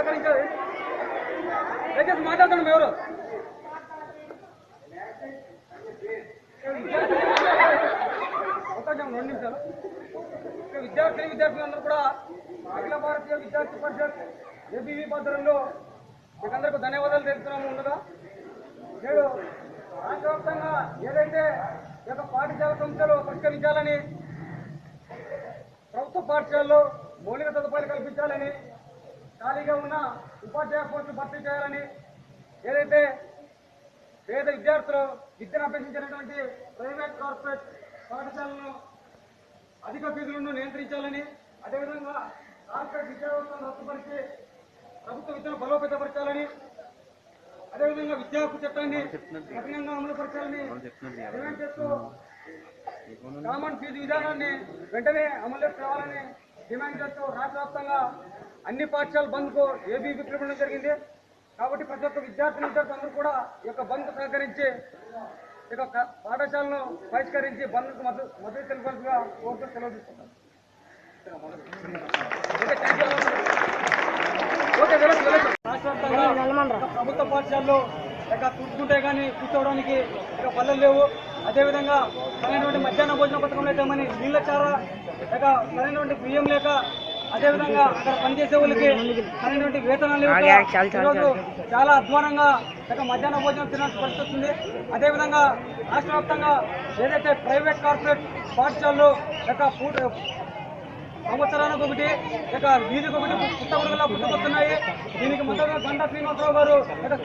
సహకరించారు. దయచేసి మాట్లాడుతున్నాం ఎవరు అవకాశం 2 నిమిషాలు. విద్యార్థులందరూ కూడా అఖిల భారతీయ విద్యార్థి పరిషత్ ఏబీవీ భద్రంలో మీకందరికీ ధన్యవాదాలు తెలుపుతున్నాము. ముందుగా నేడు రాష్ట్ర వ్యాప్తంగా ఏదైతే ఈ యొక్క పాఠశాల సంస్థలు పరిష్కరించాలని, ప్రభుత్వ పాఠశాలలో మౌలిక సదుపాయాలు కల్పించాలని, ఖాళీగా ఉన్న ఉపాధ్యాయ పోస్టులు భర్తీ చేయాలని, ఏదైతే పేద విద్యార్థులు విద్యను అభ్యసించినటువంటి ప్రైవేట్ కార్పొరేట్ పాఠశాలను అధిక ఫీజులను నియంత్రించాలని, అదేవిధంగా కార్పొరేట్ విద్యా వ్యవస్థను రద్దుపరిచి ప్రభుత్వ విద్యను బలోపేతపరచాలని, అదేవిధంగా విద్యా హక్కు చట్టాన్ని కఠినంగా అమలుపరచాలని డిమాండ్ చేస్తూ కామన్ ఫీజు విధానాన్ని వెంటనే అమలు కావాలని డిమాండ్ చేస్తూ రాష్ట్ర వ్యాప్తంగా అన్ని పాఠశాల బంద్కు ఏబీవీ పిలుపునడం జరిగింది. కాబట్టి ప్రతి ఒక్క విద్యార్థులందరూ కూడా ఈ యొక్క బంద్ సహకరించి ఈ యొక్క పాఠశాలను బహిష్కరించి బంద్కు మద్దతు తెలిపాల్సిగా కోరుతూ సెలవు తీసుకుంటాం. రాష్ట్ర వ్యాప్తంగా ప్రభుత్వ పాఠశాలలో కూర్చుంటే కానీ కూర్చోవడానికి ఇక పల్లెలు లేవు. అదేవిధంగా సరైనటువంటి మధ్యాహ్న భోజన పథకం లేకమని నీళ్ళ చారా లేక సరైనటువంటి బియ్యం లేక, అదేవిధంగా అక్కడ పనిచేసే వాళ్ళకి సరైనటువంటి వేతనాలు ఈరోజు చాలా అధ్వానంగా లేక మధ్యాహ్న భోజనం తినాల్సిన పరిస్థితి వస్తుంది. అదేవిధంగా రాష్ట్ర వ్యాప్తంగా ఏదైతే ప్రైవేట్ కార్పొరేట్ పాఠశాలలో లేక సంవత్సరానికి ఒకటి లేక వీధికి ఒకటి పుట్టగొడుగులా పుట్టుకొస్తున్నాయి. దీనికి మొదట గంటా శ్రీనివాసరావు గారు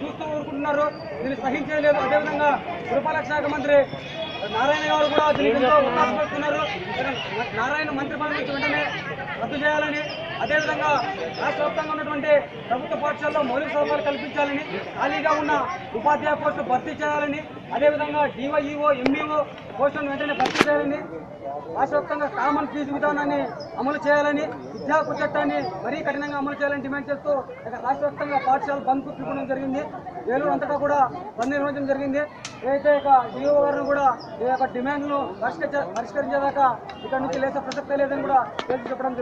చూస్తూ ఊరుకుంటున్నారు. దీన్ని సహించలేదు. అదేవిధంగా పురపాలక శాఖ మంత్రి నారాయణ గారు కూడా దీనికి ఎంతో ఉల్లాసపడుతున్నారు. నారాయణ మంత్రి పదవి నుంచి వెంటనే రద్దు చేయాలని, అదేవిధంగా రాష్ట్ర వ్యాప్తంగా ఉన్నటువంటి ప్రభుత్వ పాఠశాలలో మౌలిక సదుపాయాలు కల్పించాలని, ఖాళీగా ఉన్న ఉపాధ్యాయ పోస్టులు భర్తీ చేయాలని, అదేవిధంగా డివైఈఓ ఎంఈఓ పోస్టులను వెంటనే భర్తీ చేయాలని, రాష్ట్ర వ్యాప్తంగా కామన్ ఫీజు విధానాన్ని అమలు చేయాలని, విద్యా హక్కు చట్టాన్ని మరీ కఠినంగా అమలు చేయాలని డిమాండ్ చేస్తూ రాష్ట్ర వ్యాప్తంగా పాఠశాల బంద్ పిలుపుకోవడం జరిగింది. ఏలూరు అంతటా కూడా బంద్ నిర్వహించడం జరిగింది. ఏదైతే డిఓ గారిని కూడా ఈ యొక్క డిమాండ్ను పరిష్కరించేదాకా ఇక్కడ నుంచి లేసే ప్రసక్తే లేదని కూడా తేల్చి చెప్పడం జరుగుతుంది.